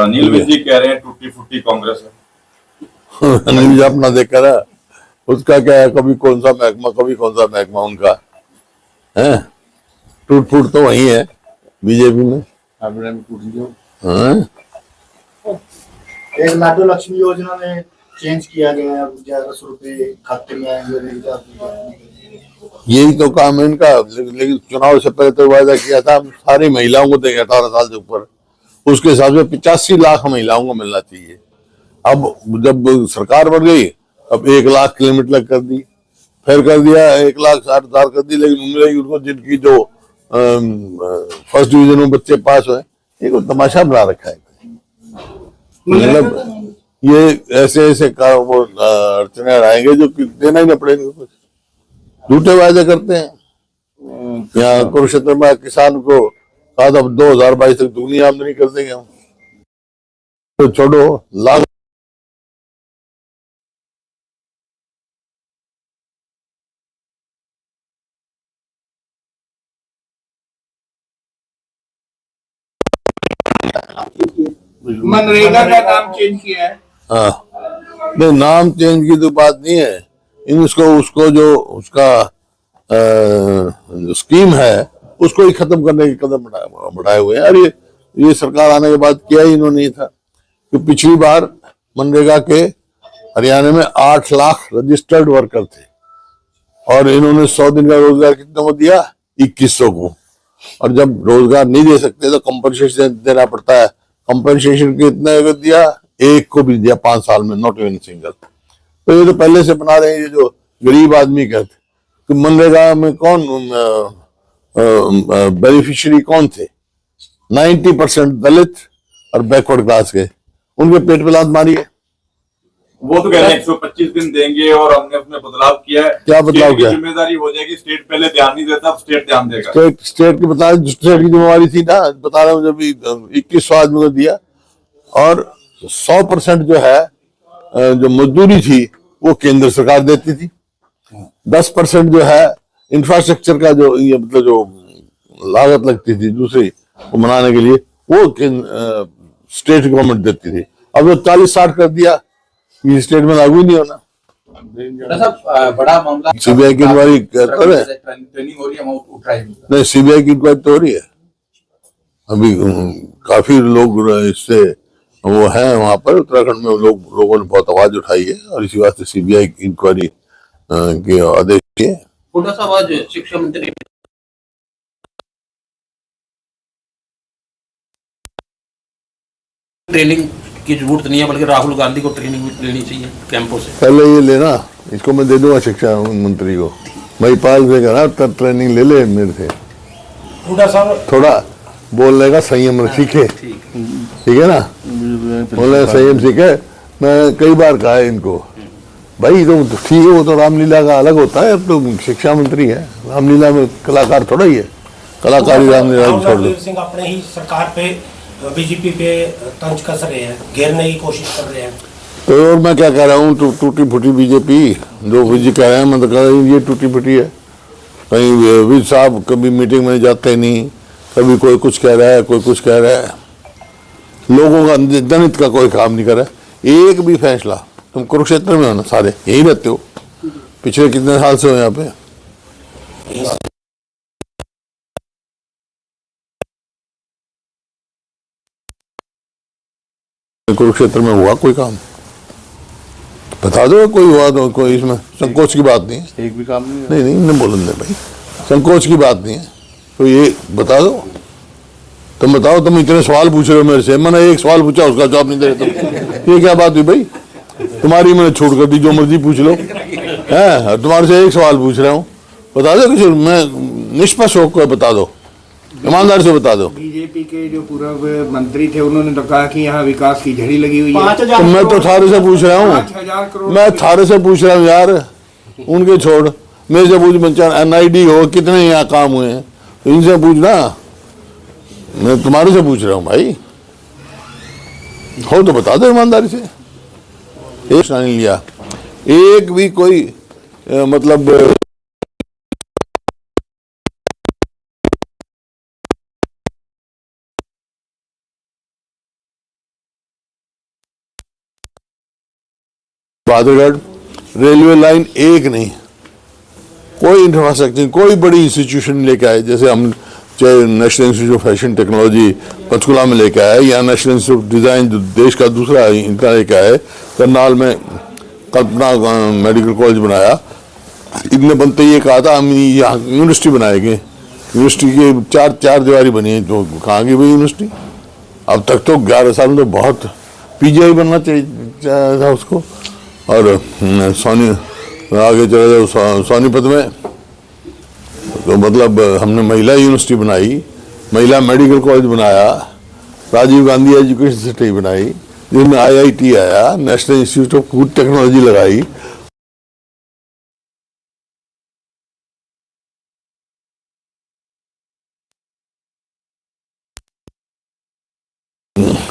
अनिल विज जी कह रहे हैं टूटी फूटी कांग्रेस है। अनिल विज अपना देखा रहा, उसका क्या है, कभी कौन सा महकमा उनका है, टूट फूट तो वही है बीजेपी में। हाँ? एक लाडो लक्ष्मी योजना में चेंज किया गया है, 1100 रुपए खाते में आएंगे। यही तो काम है इनका। लेकिन चुनाव से पहले तो वायदा किया था हम सारी महिलाओं को देंगे 18 साल से ऊपर, उसके हिसाब से 85 लाख महिलाओं को मिलना चाहिए। अब जब सरकार बन गई अब 1 लाख की लिमिट लग कर दी, फिर कर दिया 1,60,000 कर दी, लेकिन मिलेगी उनको जिनकी जो फर्स्ट डिवीजन में बच्चे पास हुए। ये कोई तमाशा बना रखा है। मतलब ये ऐसे ऐसे अड़चने आएंगे जो देना ही ना पड़ेगा कुछ, झूठे वायदे करते हैं। यहाँ कुरुक्षेत्र में किसान को कहा था 2022 तक दुगनी आमदनी कर देंगे हम, तो छोड़ो लाख। मनरेगा का नाम चेंज किया है। हाँ, नहीं नाम चेंज की तो बात नहीं है, इसको उसको जो उसका स्कीम है उसको ही खत्म करने के कदम बढ़ाए हुए हैं। और ये सरकार आने के बाद किया ही इन्होंने नहीं था कि पिछली बार मनरेगा के हरियाणा में 8 लाख रजिस्टर्ड वर्कर थे और इन्होंने 100 दिन का रोजगार कितना को दिया, 2100 को। और जब रोजगार नहीं दे सकते तो कंपनसेशन देना पड़ता है। कंपनसेशन कितने को दिया, 1 को भी दिया 5 साल में, नॉट इवन सिंगल। तो ये तो पहले से बना रहे हैं। ये जो गरीब आदमी कहते तो मनरेगा में कौन बेनिफिशियरी कौन थे, 90% दलित और बैकवर्ड क्लास के, उनके पेट पे लात मारी है। वो तो कह रहे हैं 125 दिन देंगे और हमने उसमें बदलाव किया है। क्या बदलाव किया? जिम्मेदारी हो जाएगी, स्टेट पहले ध्यान नहीं देता, अब स्टेट ध्यान देगा। स्टेट की बता, स्टेट की जिम्मेवारी थी ना, बता रहा हूँ। जब 2100 आदमी को दिया और 100% जो है जो मजदूरी थी वो केंद्र सरकार देती थी। 10% जो है इंफ्रास्ट्रक्चर का जो ये मतलब जो लागत लगती थी दूसरी को बनाने के लिए, वो स्टेट गवर्नमेंट देती थी। अब वो 40-60 कर दिया, ये स्टेट में लागू ही नहीं होना। बड़ा मामला सीबीआई की इंक्वायरी कर रहे हैं, ट्रेनिंग हो रही है, उठ रहा है। नहीं सीबीआई की इंक्वायरी तो हो रही है अभी। काफी लोग इससे वो है वहां पर उत्तराखंड में, लोगों ने बहुत आवाज उठाई है और इसी वास्ते सीबीआई की इंक्वायरी के आदेश किए। हुड्डा साहब आज शिक्षा मंत्री ट्रेनिंग की जरूरत नहीं है, बल्कि राहुल गांधी को ट्रेनिंग लेनी चाहिए कैंपों से। पहले ये लेना, इसको मैं दे दूंगा शिक्षा मंत्री को, महिपाल से कहा तब ट्रेनिंग ले ले मेरे से। हुड्डा साहब थोड़ा बोलने का संयम सीखे, ठीक है ना, बोलने का संयम सीखे। मैं कई बार कहा है इनको, भाई तो ठीक है, वो तो रामलीला का अलग होता है, अब तो शिक्षा मंत्री है, रामलीला में कलाकार थोड़ा ही है, कलाकारी रामलीला को छोड़ दो। सिंह अपने ही सरकार पे बीजेपी पे तंज कस रहे हैं, घेरने की कोशिश कर रहे हैं। तो और मैं क्या कह रहा हूँ, टूटी फूटी बीजेपी जो विज कह रहे हैं, मैं तो कह रहा हूँ ये टूटी फूटी है। कहीं विज साहब कभी मीटिंग में जाते नहीं, कभी कोई कुछ कह रहा है, कोई कुछ कह रहा है, लोगों का जनहित का कोई काम नहीं कर रहा है। एक भी फैसला, तुम कुरुक्षेत्र में हो ना, सारे यही रहते हो, पिछले कितने साल से हो यहाँ पे, कुरुक्षेत्र में हुआ कोई काम? बता दो कोई हुआ तो, कोई इसमें संकोच की बात नहीं है। एक भी काम नहीं नहीं बोलन दे भाई, संकोच की बात नहीं है, तो ये बता दो। तुम बताओ, तुम इतने सवाल पूछ रहे हो मेरे से, मैंने एक सवाल पूछा उसका जवाब नहीं दे रहे तुम, ये क्या बात हुई भाई? तुम्हारी मैंने छूट कर दी, जो मर्जी पूछ लो है, तुम्हारे से एक सवाल पूछ रहा हूँ, बता दो किसी, मैं निष्पक्ष होकर बता दो, ईमानदारी से बता दो। बीजेपी के जो पूर्व मंत्री थे उन्होंने तो कहा कि यहाँ विकास की झड़ी लगी हुई है। तो मैं तो थारे से पूछ रहा हूँ, 5,000 करोड़ मैं थारे से पूछ रहा हूँ यार, उनके छोड़, मेरे से पूछ, बच्चा NID हो कितने यहाँ काम हुए हैं, तो इनसे पूछना, मैं तुम्हारे से पूछ रहा हूँ भाई, हो तो बता दो ईमानदारी से। एक नहीं लिया, एक भी कोई मतलब बहादुरगढ़ रेलवे लाइन एक नहीं, कोई इंफ्रास्ट्रक्चर, कोई बड़ी इंस्टीट्यूशन लेके आए, जैसे हम चाहे national institute of fashion technology Panchkula में लेके आए, या नेशनल इंस्टीट्यूट ऑफ डिज़ाइन जो देश का दूसरा इनका लेके आए, करनाल में कल्पना मेडिकल कॉलेज बनाया। इतने बनते ये कहा था हम यहाँ यूनिवर्सिटी बनाएंगे, यूनिवर्सिटी की चार दीवारी बनी है, तो कहाँ की भाई यूनिवर्सिटी? अब तक तो 11 साल में तो बहुत पीजीआई बनना चाहिए था उसको। और सोनी आगे चले जाओ सोनीपत में, तो मतलब हमने महिला यूनिवर्सिटी बनाई, महिला मेडिकल कॉलेज बनाया, राजीव गांधी एजुकेशन सिटी बनाई, जिसमें IIT आया, national institute of food technology लगाई।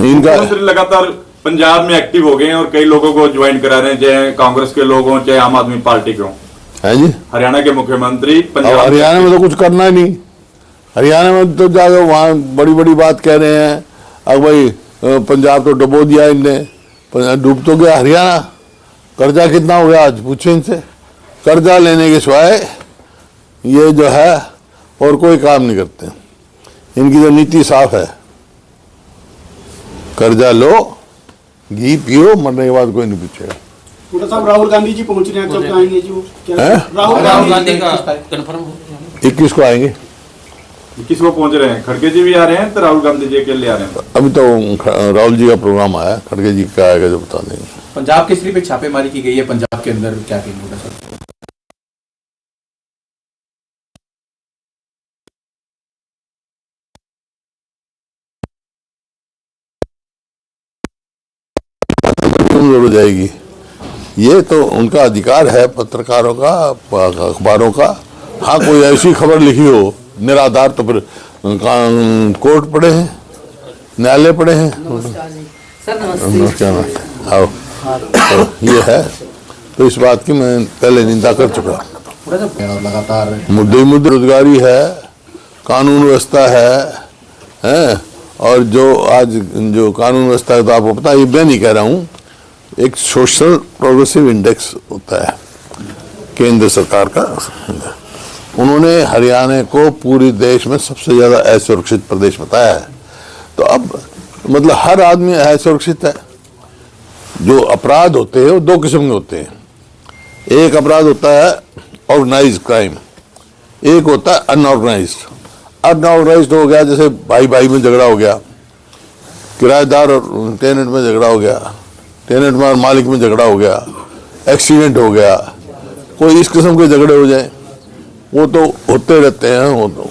इनका मुख्यमंत्री लगातार पंजाब में एक्टिव हो गए हैं और कई लोगों को ज्वाइन करा रहे हैं, चाहे कांग्रेस के लोग हों चाहे आम आदमी पार्टी के हों। है जी, हरियाणा के मुख्यमंत्री अब पंजाब हरियाणा में तो कुछ करना ही नहीं। हरियाणा में तो जाकर वहाँ बड़ी बड़ी बात कह रहे हैं, अब भाई पंजाब तो डुबो दिया इनने, डूब तो गया हरियाणा। कर्जा कितना हो गया आज पूछे इनसे, कर्जा लेने के सिवाय ये जो है और कोई काम नहीं करते। इनकी जो नीति साफ है, कर्जा लो, घी पियो, मरने के बाद कोई नहीं पूछेगा। पूरा साहब राहुल गांधी जी पहुंच रहे हैं, कब आएंगे जी वो? क्या हैं? राहुल गांधी का कंफर्म हो गया? 21 को आएंगे। किसको पहुंच रहे हैं? खड़गे जी भी आ रहे हैं तो राहुल गांधी जी अकेले आ रहे हैं? अभी तो राहुल जी का प्रोग्राम आया, खड़गे जी का आएगा जो बता देंगे। पंजाब केसरी पे छापेमारी की गई है, पंजाब के अंदर क्या कहेंगे सर? कमजोर हो जाएगी। ये तो उनका अधिकार है पत्रकारों का, अखबारों का। हाँ, कोई ऐसी खबर लिखी हो निराधार तो फिर कोर्ट पड़े हैं, न्यायालय पड़े हैं। सर नमस्ते। नमस्कार, आओ। तो ये है, तो इस बात की मैं पहले निंदा कर चुका। लगातार मुद्दे रोजगारी है, कानून व्यवस्था है, और जो आज जो कानून व्यवस्था है, तो आपको पता है, ये मैं नहीं कह रहा हूँ, एक सोशल प्रोग्रेसिव इंडेक्स होता है केंद्र सरकार का, उन्होंने हरियाणा को पूरे देश में सबसे ज्यादा असुरक्षित प्रदेश बताया है। तो अब मतलब हर आदमी असुरक्षित है। जो अपराध होते हैं वो दो किस्म के होते हैं। एक अपराध होता है ऑर्गेनाइज्ड क्राइम, एक होता है अनऑर्गेनाइज्ड। अनऑर्गेनाइज्ड हो गया जैसे भाई भाई में झगड़ा हो गया, किराएदार और टेनेंट में झगड़ा हो गया, टेनेंट में और मालिक में झगड़ा हो गया, एक्सीडेंट हो गया, कोई इस किस्म के झगड़े हो जाए, वो तो होते रहते हैं, वो तो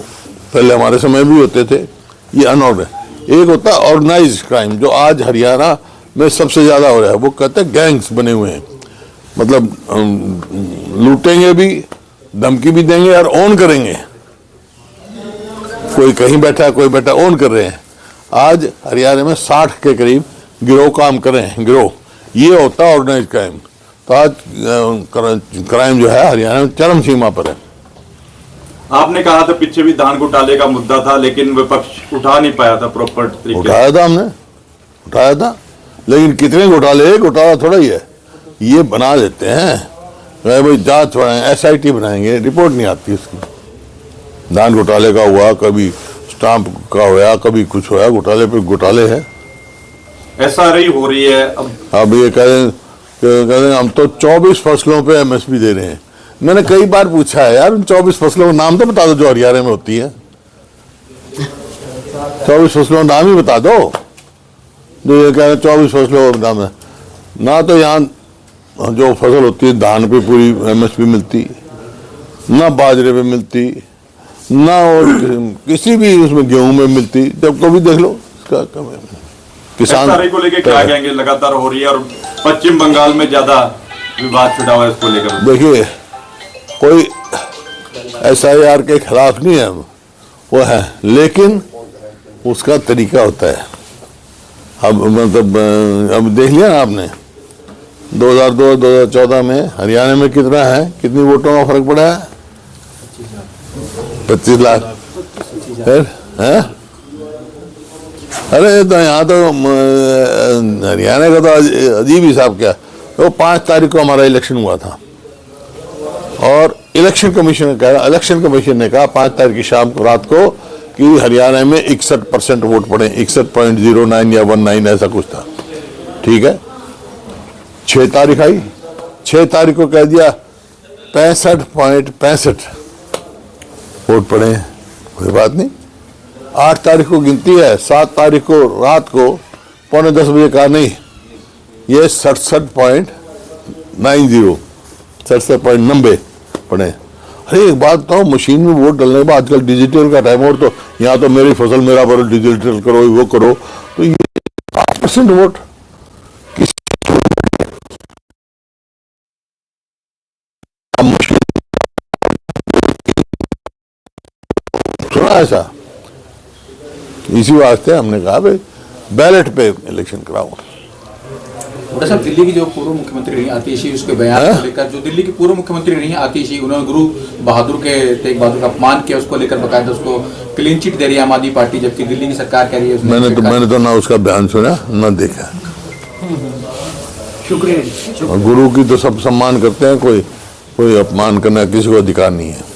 पहले हमारे समय भी होते थे। ये अनऑर्गेनाइज्ड। एक होता है ऑर्गेनाइज्ड क्राइम, जो आज हरियाणा में सबसे ज्यादा हो रहा है। वो कहते हैं गैंग्स बने हुए हैं, मतलब लूटेंगे भी, धमकी भी देंगे और ओन करेंगे। कोई कहीं बैठा है, कोई बैठा, ओन कर रहे हैं। आज हरियाणा में 60 के करीब गिरोह काम कर रहे हैं, गिरोह। ये होता है ऑर्गेनाइज्ड क्राइम। तो आज क्राइम जो है हरियाणा में चरम सीमा पर है। आपने कहा था पीछे भी धान घोटाले का मुद्दा था, लेकिन विपक्ष उठा नहीं पाया था प्रॉपर तरीके से। उठाया था हमने, उठाया था, लेकिन कितने घोटाले, घोटाला थोड़ा ही है। ये बना देते हैं भाई, जांच बढ़ाएं, SIT बनाएंगे, रिपोर्ट नहीं आती उसकी। धान घोटाले का हुआ, कभी स्टाम्प का हुआ, कभी कुछ हुआ, घोटाले पे घोटाले है। SRI हो रही है अब ये कहते हैं हम तो 24 फसलों पे MSP दे रहे हैं। मैंने कई बार पूछा है यार, 24 फसलों का नाम तो बता दो जो हरियाणा में होती है। 24 फसलों का नाम ही बता दो। जो ये कह रहे हैं 24 फसलों का नाम है ना, तो यहाँ जो फसल होती है धान पे पूरी MSP मिलती, ना बाजरे पे मिलती, ना और किसी भी उसमें गेहूं में मिलती। जब कभी देख लो इसका किसान SRI को लेके क्या कहेंगे? लगातार हो रही है और पश्चिम बंगाल में ज्यादा विवाद छिड़ा हुआ है इसको लेकर। देखिए, कोई SIR के खिलाफ नहीं है, वो है, लेकिन उसका तरीका होता है। अब मतलब अब देख लिया ना आपने 2002-2014 में हरियाणा में कितना है, कितनी वोटों का फर्क पड़ा है? 25 लाख। फिर है, अरे तो यहाँ तो हरियाणा का तो अजीब हिसाब क्या, तो 5 तारीख को हमारा इलेक्शन हुआ था और इलेक्शन कमीशन ने कहा 5 तारीख की शाम को रात को कि हरियाणा में 61% वोट पड़े, 61.09 या 19 ऐसा कुछ था। ठीक है, 6 तारीख आई, 6 तारीख को कह दिया 65.65 वोट पड़े, कोई बात नहीं। 8 तारीख को गिनती है, 7 तारीख को रात को 9:45 बजे कहा नहीं, ये 67.90 67.90 पड़े। अरे एक बात बताओ, मशीन में वोट डालने के बाद आजकल डिजिटल का टाइम, और तो यहाँ तो मेरी फसल मेरा भरो, डिजिटल करो, वो करो, तो ये 5% वोट सुना ऐसा। इसी वास्ते हमने कहा भाई बैलेट पे इलेक्शन कराओ। बड़ा साहब, दिल्ली की जो पूर्व मुख्यमंत्री रही आतिशी, उसके बयान को लेकर, जो दिल्ली की पूर्व मुख्यमंत्री रही आतिशी, उन्होंने गुरु बहादुर के तेग बहादुर का अपमान किया, उसको लेकर बकायदा उसको क्लीन चिट दे रही है आम आदमी पार्टी, जबकि दिल्ली की सरकार कह रही है मैंने तो ना उसका बयान सुना ना देखा। शुक्रिया जी। गुरु की तो सब सम्मान करते हैं, कोई अपमान करने का किसी को अधिकार नहीं है।